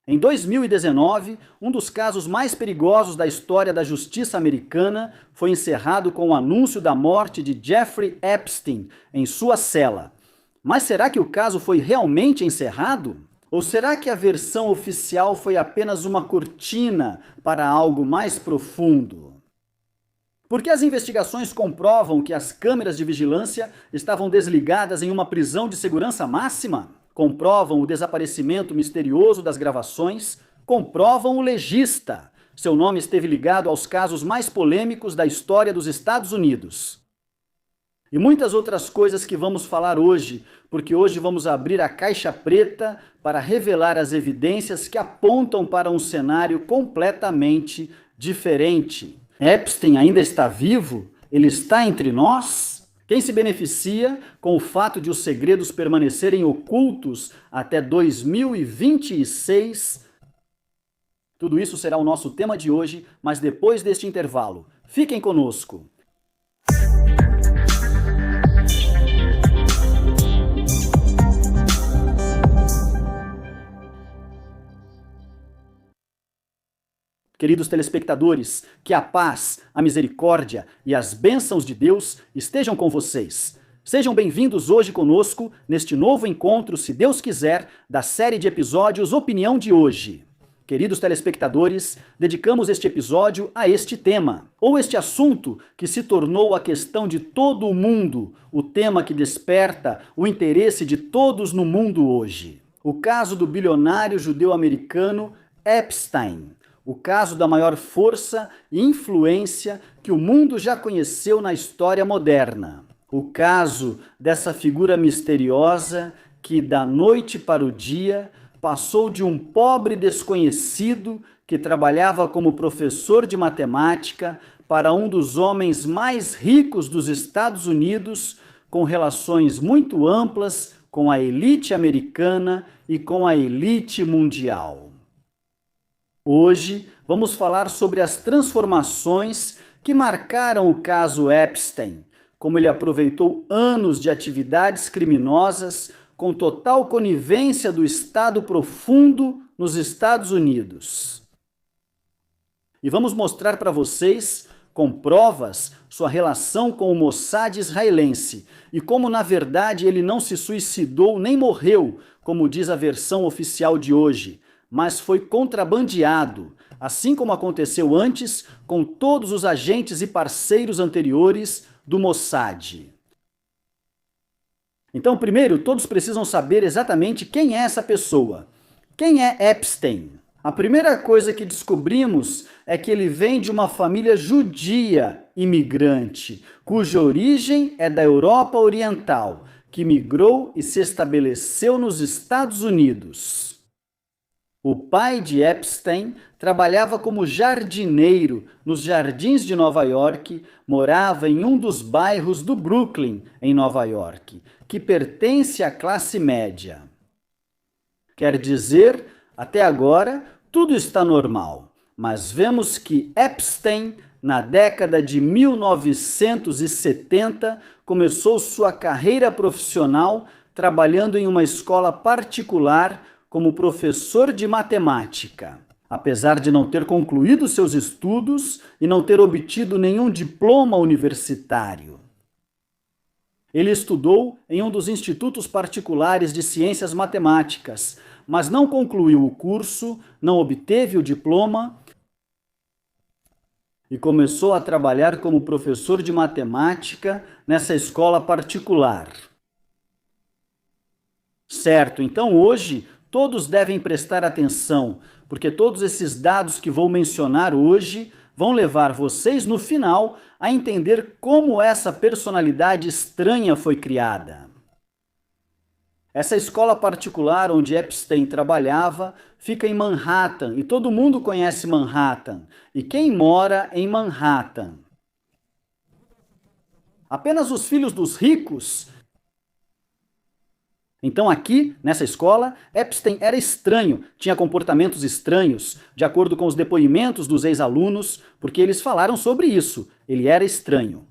Em 2019, um dos casos mais perigosos da história da justiça americana foi encerrado com o anúncio da morte de Jeffrey Epstein em sua cela. Mas será que o caso foi realmente encerrado? Ou será que a versão oficial foi apenas uma cortina para algo mais profundo? Porque as investigações comprovam que as câmeras de vigilância estavam desligadas em uma prisão de segurança máxima? Comprovam o desaparecimento misterioso das gravações? Comprovam o legista. Seu nome esteve ligado aos casos mais polêmicos da história dos Estados Unidos. E muitas outras coisas que vamos falar hoje, porque hoje vamos abrir a caixa preta para revelar as evidências que apontam para um cenário completamente diferente. Epstein ainda está vivo? Ele está entre nós? Quem se beneficia com o fato de os segredos permanecerem ocultos até 2026? Tudo isso será o nosso tema de hoje, mas depois deste intervalo. Fiquem conosco! Queridos telespectadores, que a paz, a misericórdia e as bênçãos de Deus estejam com vocês. Sejam bem-vindos hoje conosco neste novo encontro, se Deus quiser, da série de episódios Opinião de Hoje. Queridos telespectadores, dedicamos este episódio a este tema, ou este assunto que se tornou a questão de todo o mundo, o tema que desperta o interesse de todos no mundo hoje. O caso do bilionário judeu-americano Epstein. O caso da maior força e influência que o mundo já conheceu na história moderna. O caso dessa figura misteriosa que, da noite para o dia, passou de um pobre desconhecido que trabalhava como professor de matemática para um dos homens mais ricos dos Estados Unidos, com relações muito amplas com a elite americana e com a elite mundial. Hoje vamos falar sobre as transformações que marcaram o caso Epstein, como ele aproveitou anos de atividades criminosas com total conivência do Estado profundo nos Estados Unidos. E vamos mostrar para vocês, com provas, sua relação com o Mossad israelense e como, na verdade, ele não se suicidou nem morreu, como diz a versão oficial de hoje, mas foi contrabandeado, assim como aconteceu antes com todos os agentes e parceiros anteriores do Mossad. Então, primeiro, todos precisam saber exatamente quem é essa pessoa. Quem é Epstein? A primeira coisa que descobrimos é que ele vem de uma família judia imigrante, cuja origem é da Europa Oriental, que migrou e se estabeleceu nos Estados Unidos. O pai de Epstein trabalhava como jardineiro nos jardins de Nova York, morava em um dos bairros do Brooklyn, em Nova York, que pertence à classe média. Quer dizer, até agora, tudo está normal, mas vemos que Epstein, na década de 1970, começou sua carreira profissional trabalhando em uma escola particular como professor de matemática. Apesar de não ter concluído seus estudos e não ter obtido nenhum diploma universitário. Ele estudou em um dos institutos particulares de ciências matemáticas, mas não concluiu o curso, não obteve o diploma e começou a trabalhar como professor de matemática nessa escola particular. Certo, então hoje todos devem prestar atenção, porque todos esses dados que vou mencionar hoje vão levar vocês, no final, a entender como essa personalidade estranha foi criada. Essa escola particular onde Epstein trabalhava fica em Manhattan, e todo mundo conhece Manhattan. E quem mora em Manhattan? Apenas os filhos dos ricos? Então aqui, nessa escola, Epstein era estranho, tinha comportamentos estranhos, de acordo com os depoimentos dos ex-alunos, porque eles falaram sobre isso, ele era estranho.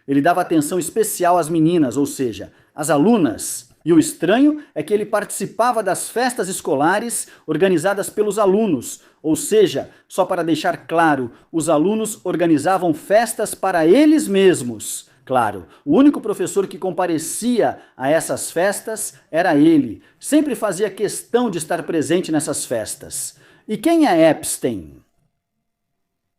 Ele dava atenção especial às meninas, ou seja, às alunas, E o estranho é que ele participava das festas escolares organizadas pelos alunos, ou seja, só para deixar claro, os alunos organizavam festas para eles mesmos. Claro, o único professor que comparecia a essas festas era ele. Sempre fazia questão de estar presente nessas festas. E quem é Epstein?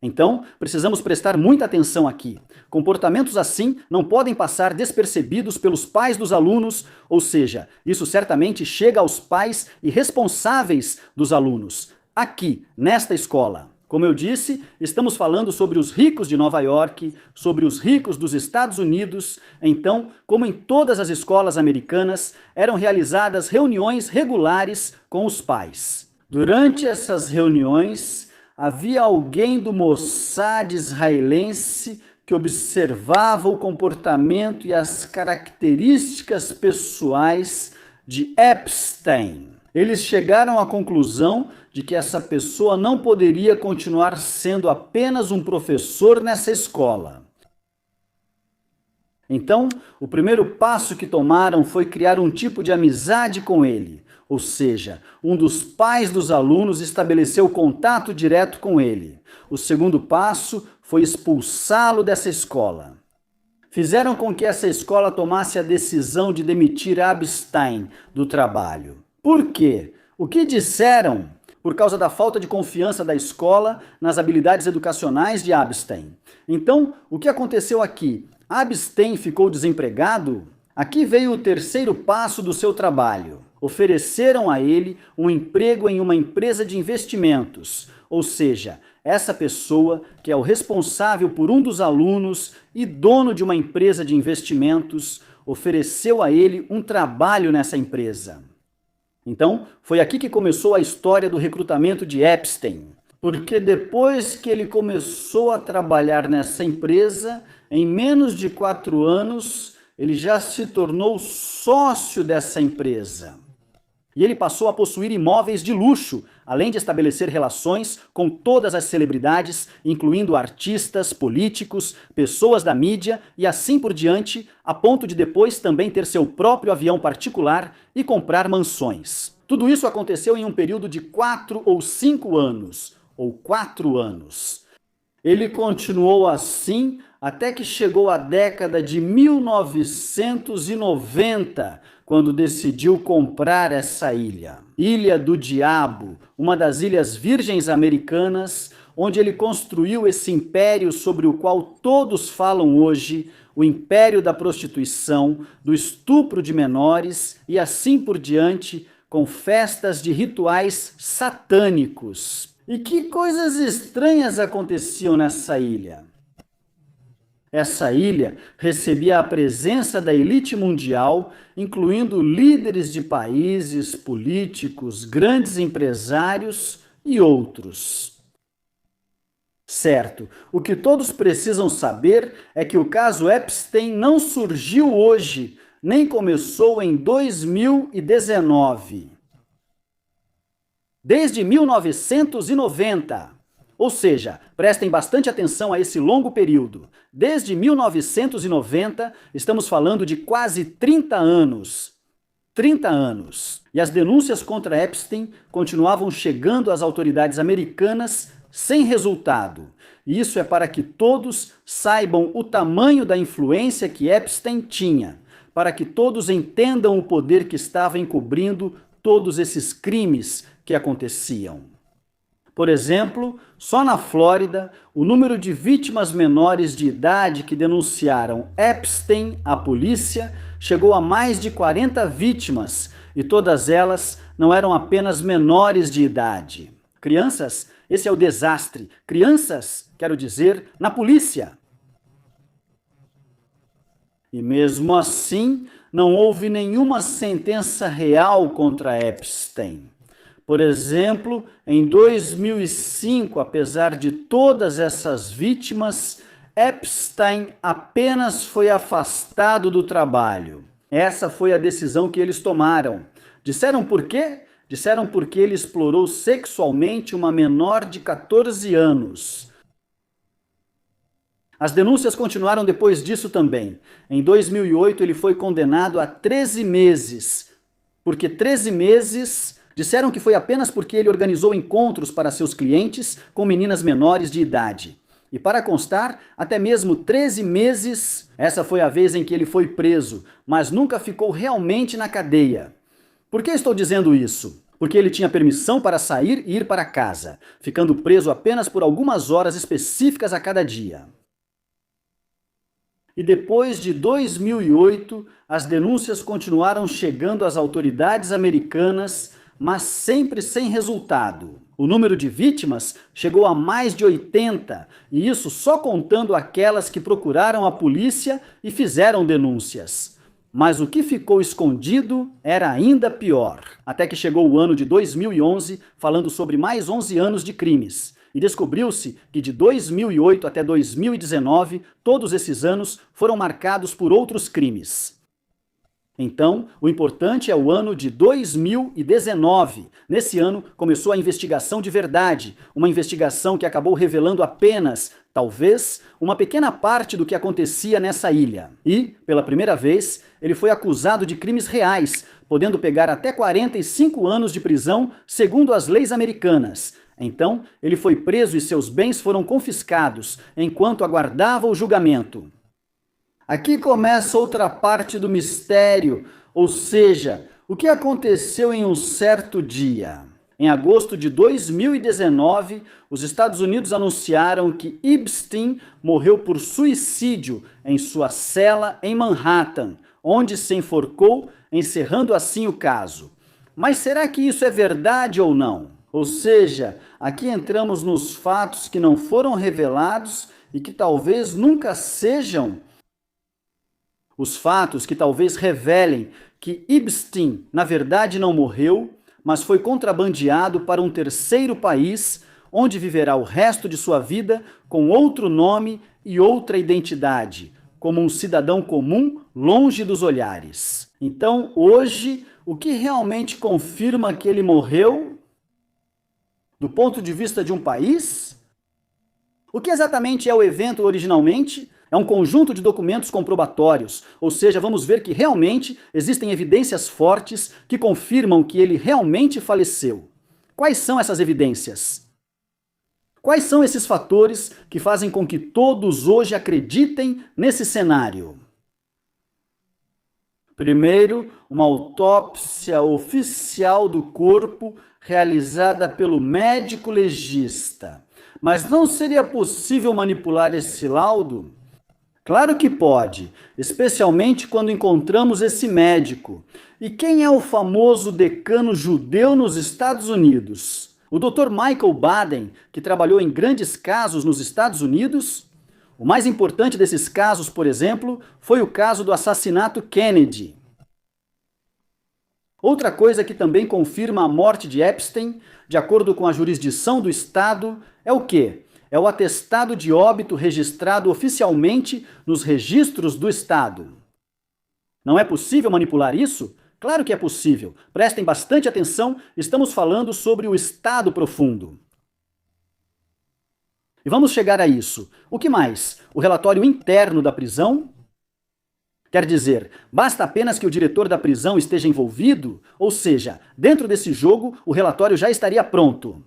Então, precisamos prestar muita atenção aqui. Comportamentos assim não podem passar despercebidos pelos pais dos alunos, ou seja, isso certamente chega aos pais e responsáveis dos alunos, aqui, nesta escola. Como eu disse, estamos falando sobre os ricos de Nova York, sobre os ricos dos Estados Unidos. Então, como em todas as escolas americanas, eram realizadas reuniões regulares com os pais. Durante essas reuniões, havia alguém do Mossad israelense que observava o comportamento e as características pessoais de Epstein. Eles chegaram à conclusão de que essa pessoa não poderia continuar sendo apenas um professor nessa escola. Então, o primeiro passo que tomaram foi criar um tipo de amizade com ele. Ou seja, um dos pais dos alunos estabeleceu contato direto com ele. O segundo passo foi expulsá-lo dessa escola. Fizeram com que essa escola tomasse a decisão de demitir Epstein do trabalho. Por quê? O que disseram? Por causa da falta de confiança da escola nas habilidades educacionais de Epstein. Então, o que aconteceu aqui? Epstein ficou desempregado? Aqui veio o terceiro passo do seu trabalho. Ofereceram a ele um emprego em uma empresa de investimentos, ou seja, essa pessoa que é o responsável por um dos alunos e dono de uma empresa de investimentos, ofereceu a ele um trabalho nessa empresa. Então, foi aqui que começou a história do recrutamento de Epstein, porque depois que ele começou a trabalhar nessa empresa, em menos de 4 anos, ele já se tornou sócio dessa empresa. E ele passou a possuir imóveis de luxo, além de estabelecer relações com todas as celebridades, incluindo artistas, políticos, pessoas da mídia e assim por diante, a ponto de depois também ter seu próprio avião particular e comprar mansões. Tudo isso aconteceu em um período de 4 ou 5 anos, ou 4 anos. Ele continuou assim até que chegou a década de 1990, quando decidiu comprar essa ilha. Ilha do Diabo, uma das ilhas virgens americanas, onde ele construiu esse império sobre o qual todos falam hoje, o império da prostituição, do estupro de menores e assim por diante, com festas de rituais satânicos. E que coisas estranhas aconteciam nessa ilha? Essa ilha recebia a presença da elite mundial, incluindo líderes de países, políticos, grandes empresários e outros. Certo, o que todos precisam saber é que o caso Epstein não surgiu hoje, nem começou em 2019. Desde 1990. Ou seja, prestem bastante atenção a esse longo período. Desde 1990, estamos falando de quase 30 anos. 30 anos. E as denúncias contra Epstein continuavam chegando às autoridades americanas sem resultado. E isso é para que todos saibam o tamanho da influência que Epstein tinha, para que todos entendam o poder que estava encobrindo todos esses crimes que aconteciam. Por exemplo, só na Flórida, o número de vítimas menores de idade que denunciaram Epstein à polícia chegou a mais de 40 vítimas, e todas elas não eram apenas menores de idade. Crianças, esse é o desastre. Crianças, quero dizer, na polícia. E mesmo assim, não houve nenhuma sentença real contra Epstein. Por exemplo, em 2005, apesar de todas essas vítimas, Epstein apenas foi afastado do trabalho. Essa foi a decisão que eles tomaram. Disseram por quê? Disseram porque ele explorou sexualmente uma menor de 14 anos. As denúncias continuaram depois disso também. Em 2008, ele foi condenado a 13 meses. Porque 13 meses disseram que foi apenas porque ele organizou encontros para seus clientes com meninas menores de idade. E para constar, até mesmo 13 meses, essa foi a vez em que ele foi preso, mas nunca ficou realmente na cadeia. Por que estou dizendo isso? Porque ele tinha permissão para sair e ir para casa, ficando preso apenas por algumas horas específicas a cada dia. E depois de 2008, as denúncias continuaram chegando às autoridades americanas, mas sempre sem resultado. O número de vítimas chegou a mais de 80, e isso só contando aquelas que procuraram a polícia e fizeram denúncias. Mas o que ficou escondido era ainda pior. Até que chegou o ano de 2011, falando sobre mais 11 anos de crimes. E descobriu-se que de 2008 até 2019, todos esses anos foram marcados por outros crimes. Então, o importante é o ano de 2019. Nesse ano, começou a investigação de verdade, uma investigação que acabou revelando apenas, talvez, uma pequena parte do que acontecia nessa ilha. E, pela primeira vez, ele foi acusado de crimes reais, podendo pegar até 45 anos de prisão, segundo as leis americanas. Então, ele foi preso e seus bens foram confiscados, enquanto aguardava o julgamento. Aqui começa outra parte do mistério, ou seja, o que aconteceu em um certo dia. Em agosto de 2019, os Estados Unidos anunciaram que Epstein morreu por suicídio em sua cela em Manhattan, onde se enforcou, encerrando assim o caso. Mas será que isso é verdade ou não? Ou seja, aqui entramos nos fatos que não foram revelados e que talvez nunca sejam. Os fatos que talvez revelem que Epstein, na verdade, não morreu, mas foi contrabandeado para um terceiro país, onde viverá o resto de sua vida com outro nome e outra identidade, como um cidadão comum longe dos olhares. Então, hoje, o que realmente confirma que ele morreu? Do ponto de vista de um país? O que exatamente é o evento originalmente? É um conjunto de documentos comprobatórios, ou seja, vamos ver que realmente existem evidências fortes que confirmam que ele realmente faleceu. Quais são essas evidências? Quais são esses fatores que fazem com que todos hoje acreditem nesse cenário? Primeiro, uma autópsia oficial do corpo realizada pelo médico legista. Mas não seria possível manipular esse laudo? Claro que pode, especialmente quando encontramos esse médico. E quem é o famoso decano judeu nos Estados Unidos? O Dr. Michael Baden, que trabalhou em grandes casos nos Estados Unidos? O mais importante desses casos, por exemplo, foi o caso do assassinato Kennedy. Outra coisa que também confirma a morte de Epstein, de acordo com a jurisdição do Estado, é o quê? É o atestado de óbito registrado oficialmente nos registros do Estado. Não é possível manipular isso? Claro que é possível. Prestem bastante atenção, estamos falando sobre o Estado profundo. E vamos chegar a isso. O que mais? O relatório interno da prisão? Quer dizer, basta apenas que o diretor da prisão esteja envolvido? Ou seja, dentro desse jogo, o relatório já estaria pronto.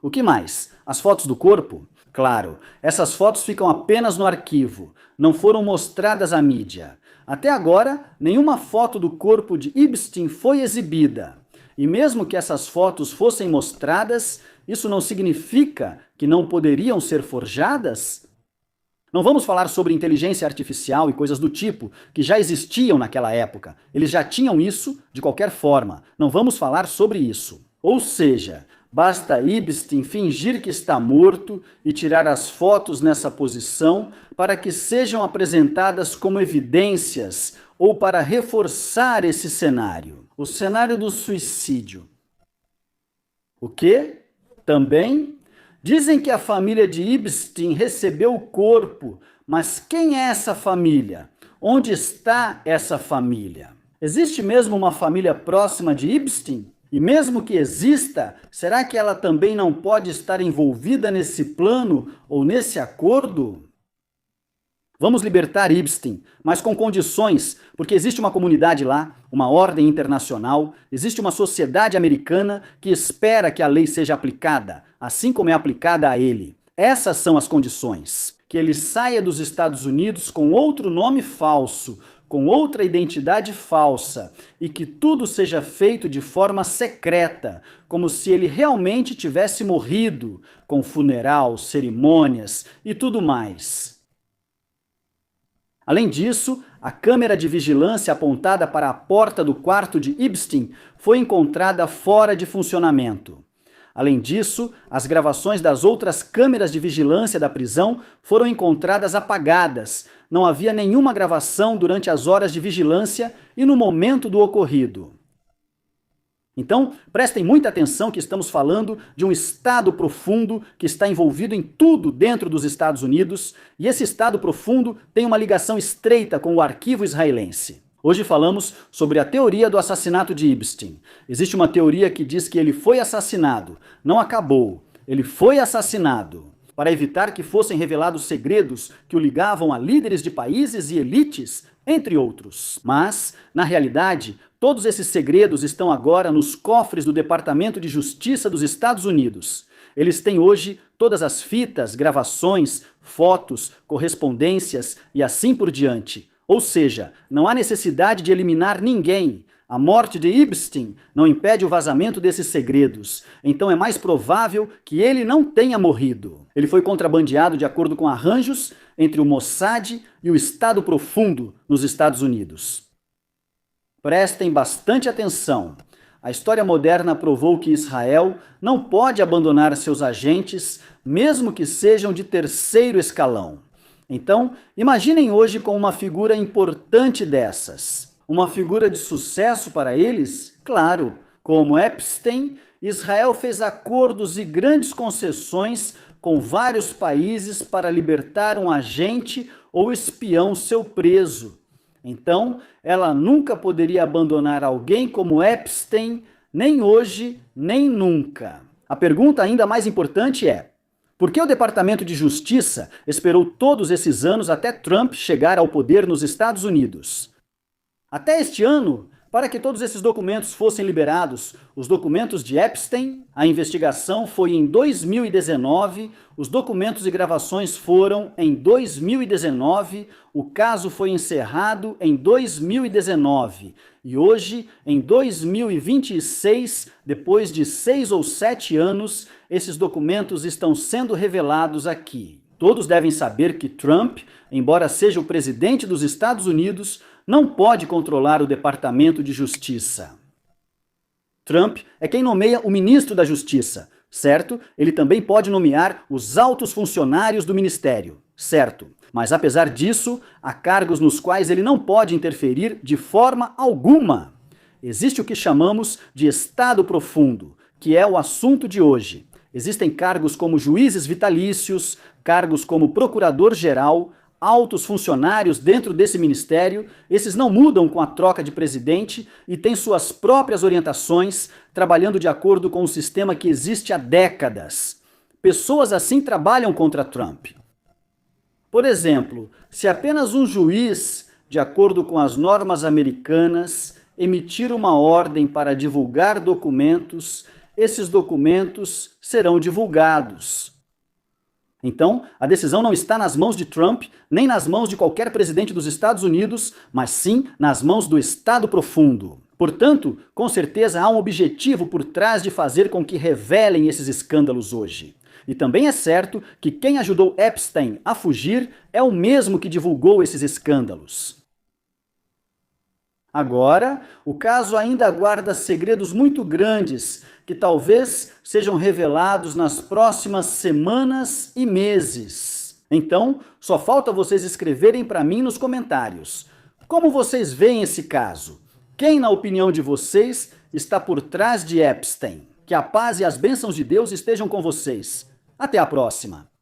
O que mais? As fotos do corpo? Claro, essas fotos ficam apenas no arquivo, não foram mostradas à mídia. Até agora, nenhuma foto do corpo de Epstein foi exibida. E mesmo que essas fotos fossem mostradas, isso não significa que não poderiam ser forjadas? Não vamos falar sobre inteligência artificial e coisas do tipo, que já existiam naquela época. Eles já tinham isso de qualquer forma. Não vamos falar sobre isso. Ou seja, basta Epstein fingir que está morto e tirar as fotos nessa posição para que sejam apresentadas como evidências ou para reforçar esse cenário. O cenário do suicídio. O quê? Também? Dizem que a família de Epstein recebeu o corpo, mas quem é essa família? Onde está essa família? Existe mesmo uma família próxima de Epstein? E mesmo que exista, será que ela também não pode estar envolvida nesse plano ou nesse acordo? Vamos libertar Epstein, mas com condições, porque existe uma comunidade lá, uma ordem internacional, existe uma sociedade americana que espera que a lei seja aplicada, assim como é aplicada a ele. Essas são as condições. Que ele saia dos Estados Unidos com outro nome falso, com outra identidade falsa, e que tudo seja feito de forma secreta, como se ele realmente tivesse morrido, com funeral, cerimônias e tudo mais. Além disso, a câmera de vigilância apontada para a porta do quarto de Epstein foi encontrada fora de funcionamento. Além disso, as gravações das outras câmeras de vigilância da prisão foram encontradas apagadas. Não havia nenhuma gravação durante as horas de vigilância e no momento do ocorrido. Então, prestem muita atenção que estamos falando de um Estado profundo que está envolvido em tudo dentro dos Estados Unidos, e esse Estado profundo tem uma ligação estreita com o arquivo israelense. Hoje falamos sobre a teoria do assassinato de Epstein. Existe uma teoria que diz que ele foi assassinado, não acabou, ele foi assassinado, para evitar que fossem revelados segredos que o ligavam a líderes de países e elites, entre outros. Mas, na realidade, todos esses segredos estão agora nos cofres do Departamento de Justiça dos Estados Unidos. Eles têm hoje todas as fitas, gravações, fotos, correspondências e assim por diante. Ou seja, não há necessidade de eliminar ninguém. A morte de Epstein não impede o vazamento desses segredos, então é mais provável que ele não tenha morrido. Ele foi contrabandeado de acordo com arranjos entre o Mossad e o Estado Profundo nos Estados Unidos. Prestem bastante atenção. A história moderna provou que Israel não pode abandonar seus agentes, mesmo que sejam de terceiro escalão. Então, imaginem hoje com uma figura importante dessas. Uma figura de sucesso para eles? Claro, como Epstein, Israel fez acordos e grandes concessões com vários países para libertar um agente ou espião seu preso. Então, ela nunca poderia abandonar alguém como Epstein, nem hoje, nem nunca. A pergunta ainda mais importante é: por que o Departamento de Justiça esperou todos esses anos até Trump chegar ao poder nos Estados Unidos? Até este ano, para que todos esses documentos fossem liberados, os documentos de Epstein, a investigação foi em 2019, os documentos e gravações foram em 2019, o caso foi encerrado em 2019 e hoje, em 2026, depois de 6 ou 7 anos, esses documentos estão sendo revelados aqui. Todos devem saber que Trump, embora seja o presidente dos Estados Unidos, não pode controlar o Departamento de Justiça. Trump é quem nomeia o ministro da Justiça, certo? Ele também pode nomear os altos funcionários do ministério, certo? Mas apesar disso, há cargos nos quais ele não pode interferir de forma alguma. Existe o que chamamos de Estado Profundo, que é o assunto de hoje. Existem cargos como juízes vitalícios, cargos como procurador-geral, altos funcionários dentro desse ministério. Esses não mudam com a troca de presidente e têm suas próprias orientações, trabalhando de acordo com o sistema que existe há décadas. Pessoas assim trabalham contra Trump. Por exemplo, se apenas um juiz, de acordo com as normas americanas, emitir uma ordem para divulgar documentos, esses documentos serão divulgados. Então, a decisão não está nas mãos de Trump, nem nas mãos de qualquer presidente dos Estados Unidos, mas sim nas mãos do Estado Profundo. Portanto, com certeza há um objetivo por trás de fazer com que revelem esses escândalos hoje. E também é certo que quem ajudou Epstein a fugir é o mesmo que divulgou esses escândalos. Agora, o caso ainda guarda segredos muito grandes que talvez sejam revelados nas próximas semanas e meses. Então, só falta vocês escreverem para mim nos comentários. Como vocês veem esse caso? Quem, na opinião de vocês, está por trás de Epstein? Que a paz e as bênçãos de Deus estejam com vocês. Até a próxima!